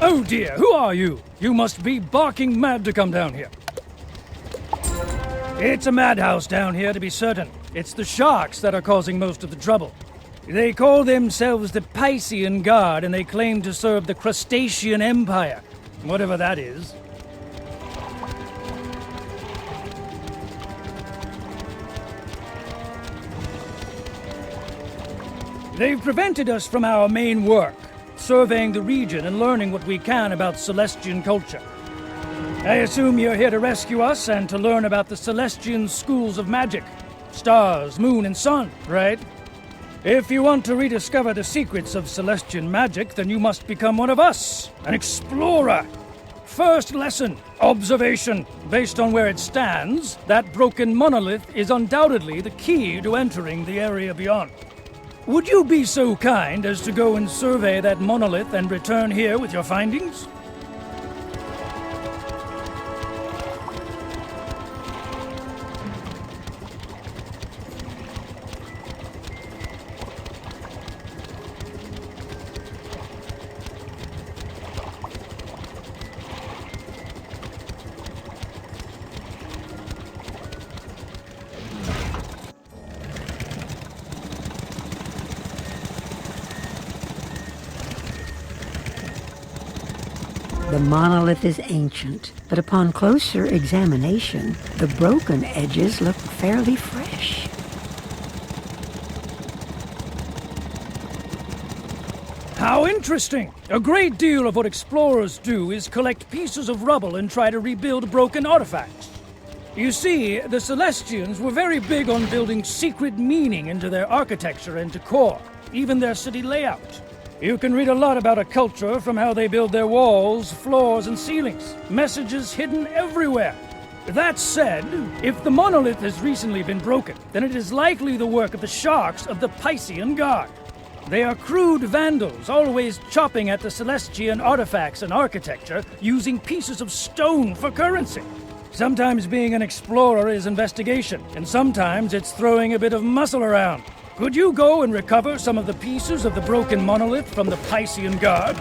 Oh dear, who are you? You must be barking mad to come down here. It's a madhouse down here, to be certain. It's the sharks that are causing most of the trouble. They call themselves the Piscean Guard, and they claim to serve the Crustacean Empire, whatever that is. They've prevented us from our main work, surveying the region and learning what we can about Celestian culture. I assume you're here to rescue us and to learn about the Celestian schools of magic. Stars, moon, and sun, right? If you want to rediscover the secrets of Celestian magic, then you must become one of us, an explorer. First lesson, observation. Based on where it stands, that broken monolith is undoubtedly the key to entering the area beyond. Would you be so kind as to go and survey that monolith and return here with your findings? The monolith is ancient, but upon closer examination, the broken edges look fairly fresh. How interesting! A great deal of what explorers do is collect pieces of rubble and try to rebuild broken artifacts. You see, the Celestians were very big on building secret meaning into their architecture and decor, even their city layout. You can read a lot about a culture from how they build their walls, floors, and ceilings. Messages hidden everywhere. That said, if the monolith has recently been broken, then it is likely the work of the sharks of the Piscean Guard. They are crude vandals, always chopping at the Celestian artifacts and architecture, using pieces of stone for currency. Sometimes being an explorer is investigation, and sometimes it's throwing a bit of muscle around. Could you go and recover some of the pieces of the broken monolith from the Piscean Guard?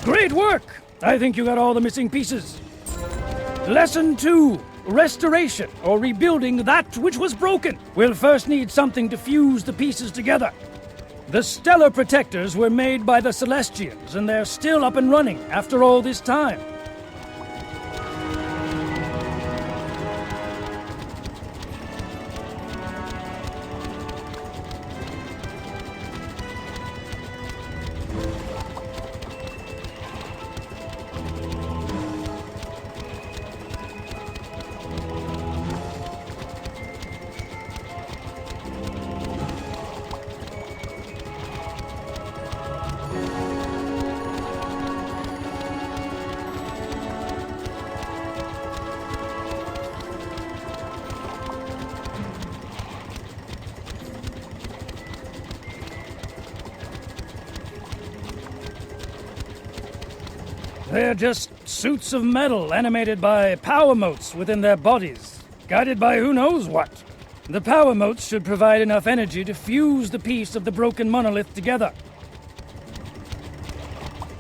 Great work! I think you got all the missing pieces. Lesson 2. Restoration, or rebuilding that which was broken. We'll first need something to fuse the pieces together. The stellar protectors were made by the Celestians, and they're still up and running after all this time. They're just suits of metal animated by power motes within their bodies, guided by who knows what. The power motes should provide enough energy to fuse the piece of the broken monolith together.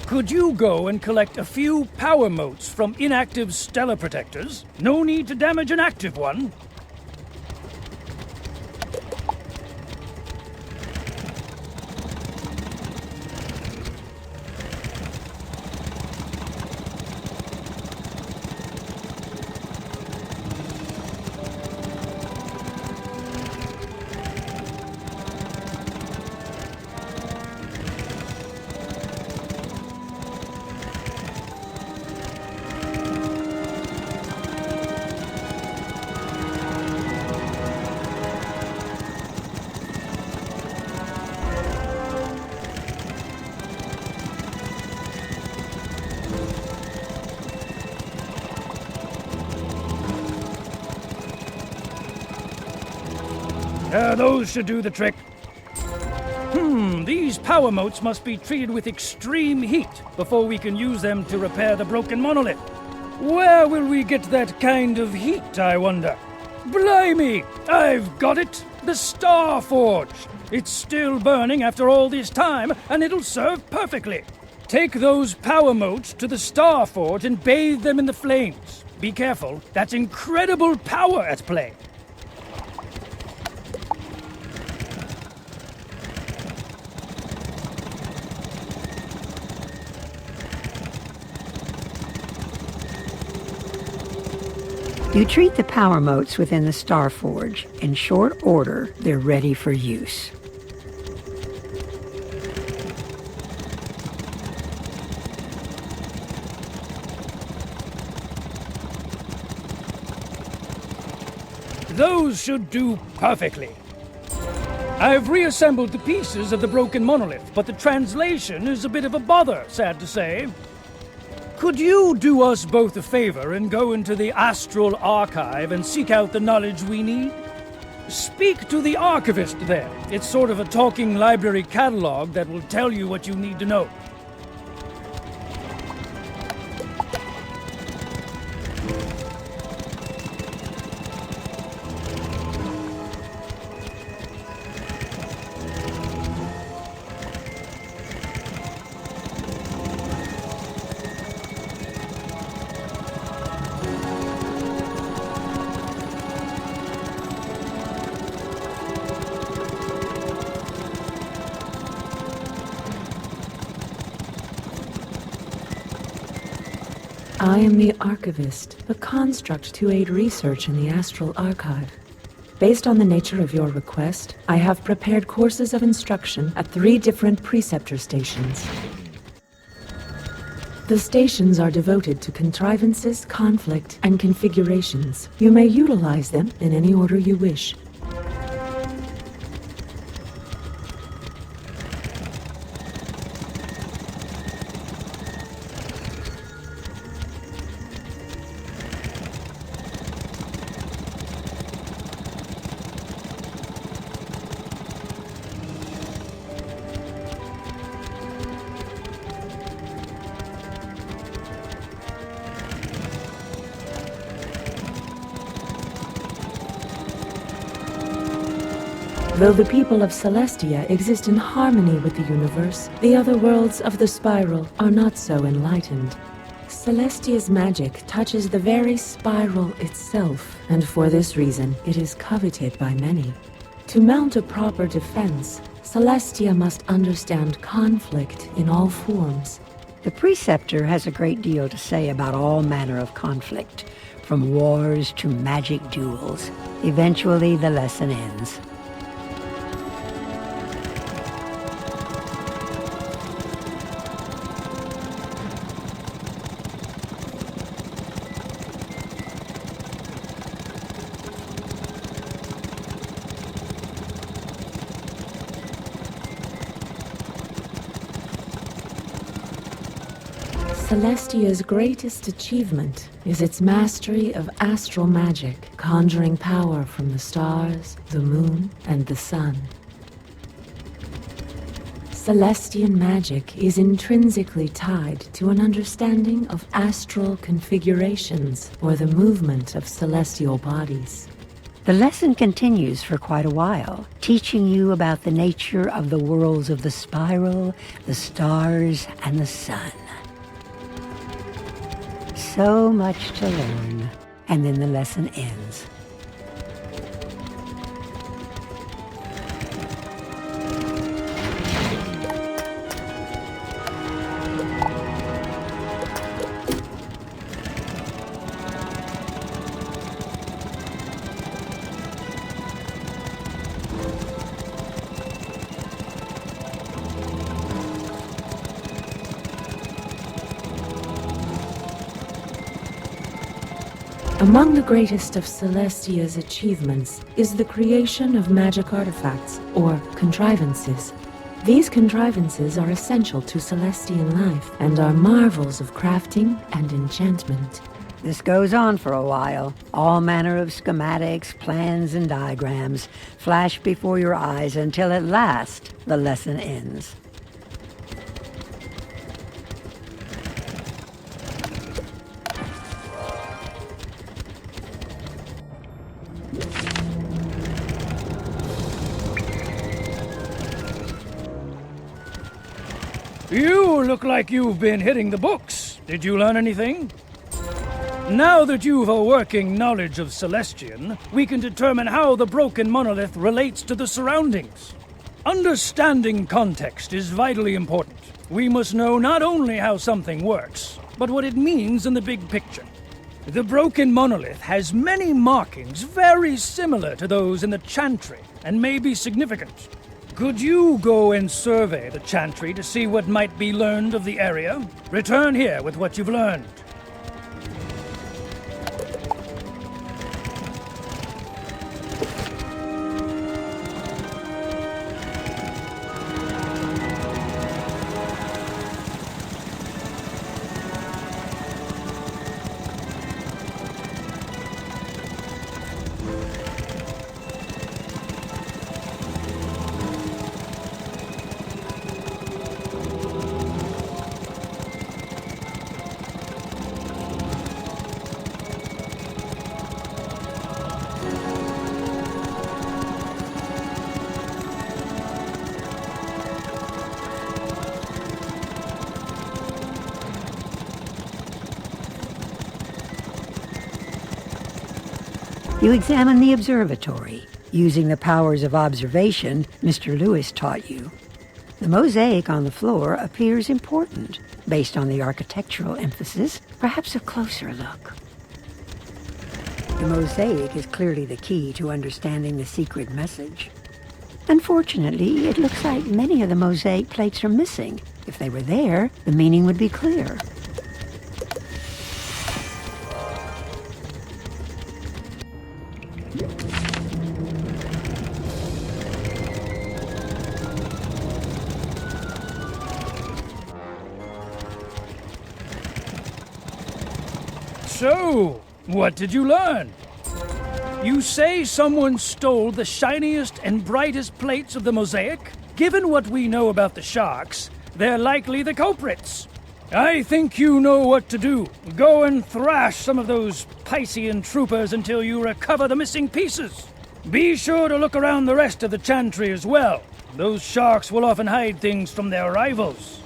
Could you go and collect a few power motes from inactive stellar protectors? No need to damage an active one. Those should do the trick. These power motes must be treated with extreme heat before we can use them to repair the broken monolith. Where will we get that kind of heat, I wonder? Blimey! I've got it! The Star Forge! It's still burning after all this time, and it'll serve perfectly. Take those power motes to the Star Forge and bathe them in the flames. Be careful, that's incredible power at play. You treat the power motes within the Star Forge. In short order, they're ready for use. Those should do perfectly. I've reassembled the pieces of the broken monolith, but the translation is a bit of a bother, sad to say. Could you do us both a favor and go into the Astral Archive and seek out the knowledge we need? Speak to the archivist there. It's sort of a talking library catalog that will tell you what you need to know. I am the Archivist, a construct to aid research in the Astral Archive. Based on the nature of your request, I have prepared courses of instruction at 3 different preceptor stations. The stations are devoted to contrivances, conflict, and configurations. You may utilize them in any order you wish. Though the people of Celestia exist in harmony with the universe, the other worlds of the spiral are not so enlightened. Celestia's magic touches the very spiral itself, and for this reason it is coveted by many. To mount a proper defense, Celestia must understand conflict in all forms. The preceptor has a great deal to say about all manner of conflict, from wars to magic duels. Eventually, the lesson ends. Celestia's greatest achievement is its mastery of astral magic, conjuring power from the stars, the moon, and the sun. Celestian magic is intrinsically tied to an understanding of astral configurations, or the movement of celestial bodies. The lesson continues for quite a while, teaching you about the nature of the worlds of the spiral, the stars, and the sun. So much to learn, and then the lesson ends. Among the greatest of Celestia's achievements is the creation of magic artifacts, or contrivances. These contrivances are essential to Celestian life and are marvels of crafting and enchantment. This goes on for a while. All manner of schematics, plans, and diagrams flash before your eyes until at last the lesson ends. You look like you've been hitting the books. Did you learn anything? Now that you've a working knowledge of Celestian, we can determine how the broken monolith relates to the surroundings. Understanding context is vitally important. We must know not only how something works, but what it means in the big picture. The broken monolith has many markings very similar to those in the chantry, and may be significant. Could you go and survey the chantry to see what might be learned of the area? Return here with what you've learned. You examine the observatory, using the powers of observation Mr. Lewis taught you. The mosaic on the floor appears important, based on the architectural emphasis. Perhaps a closer look. The mosaic is clearly the key to understanding the secret message. Unfortunately, it looks like many of the mosaic plates are missing. If they were there, the meaning would be clear. So, what did you learn? You say someone stole the shiniest and brightest plates of the mosaic? Given what we know about the sharks, they're likely the culprits. I think you know what to do. Go and thrash some of those Piscean troopers until you recover the missing pieces. Be sure to look around the rest of the chantry as well. Those sharks will often hide things from their rivals.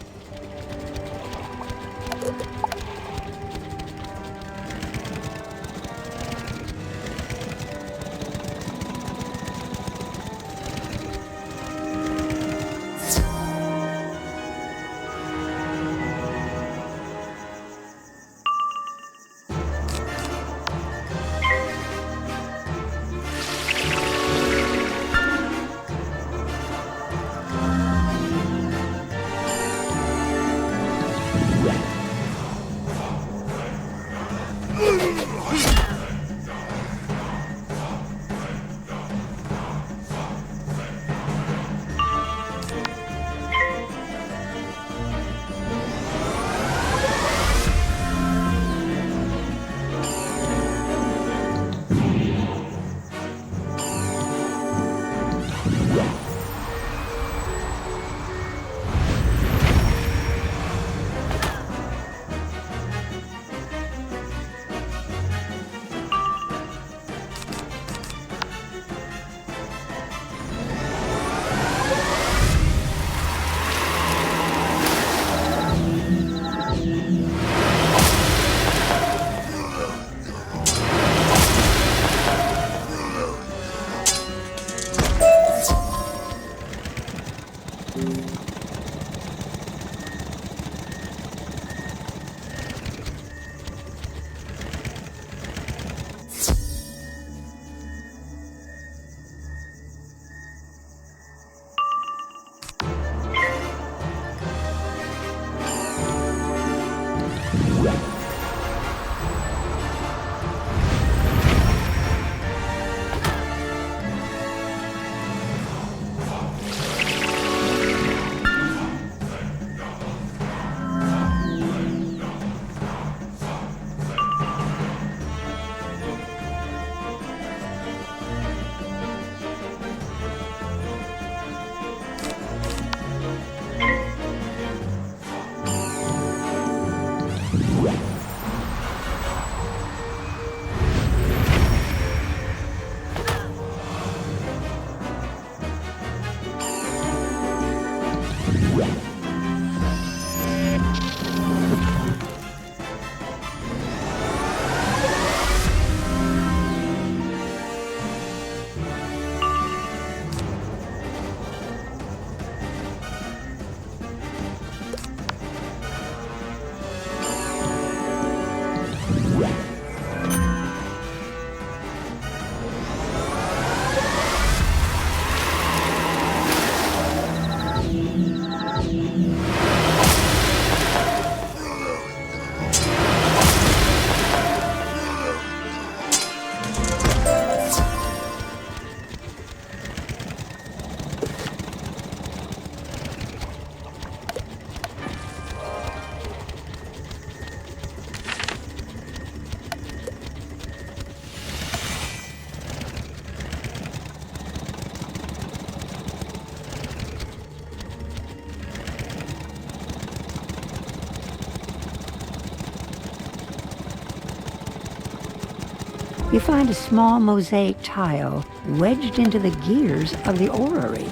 You find a small mosaic tile wedged into the gears of the orrery.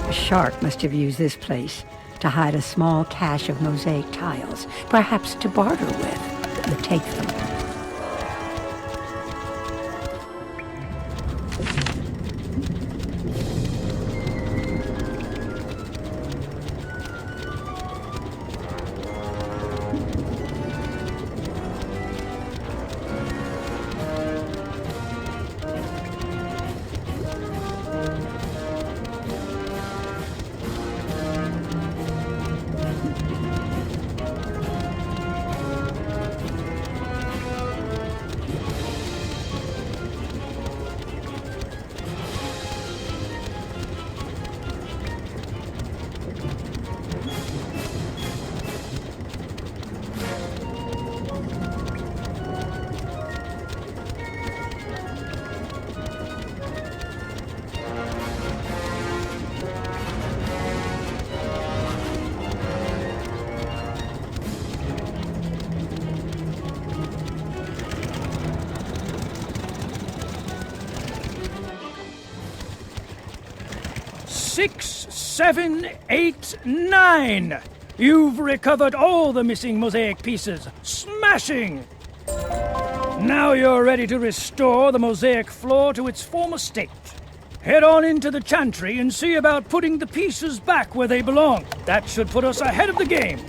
A shark must have used this place to hide a small cache of mosaic tiles, perhaps to barter with, or take them. 6, 7, 8, 9. You've recovered all the missing mosaic pieces. Smashing! Now you're ready to restore the mosaic floor to its former state. Head on into the chantry and see about putting the pieces back where they belong. That should put us ahead of the game.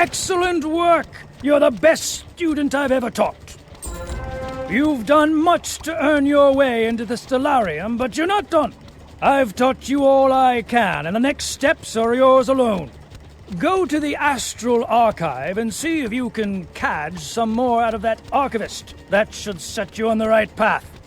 Excellent work! You're the best student I've ever taught. You've done much to earn your way into the Stellarium, but you're not done. I've taught you all I can, and the next steps are yours alone. Go to the Astral Archive and see if you can cadge some more out of that archivist. That should set you on the right path.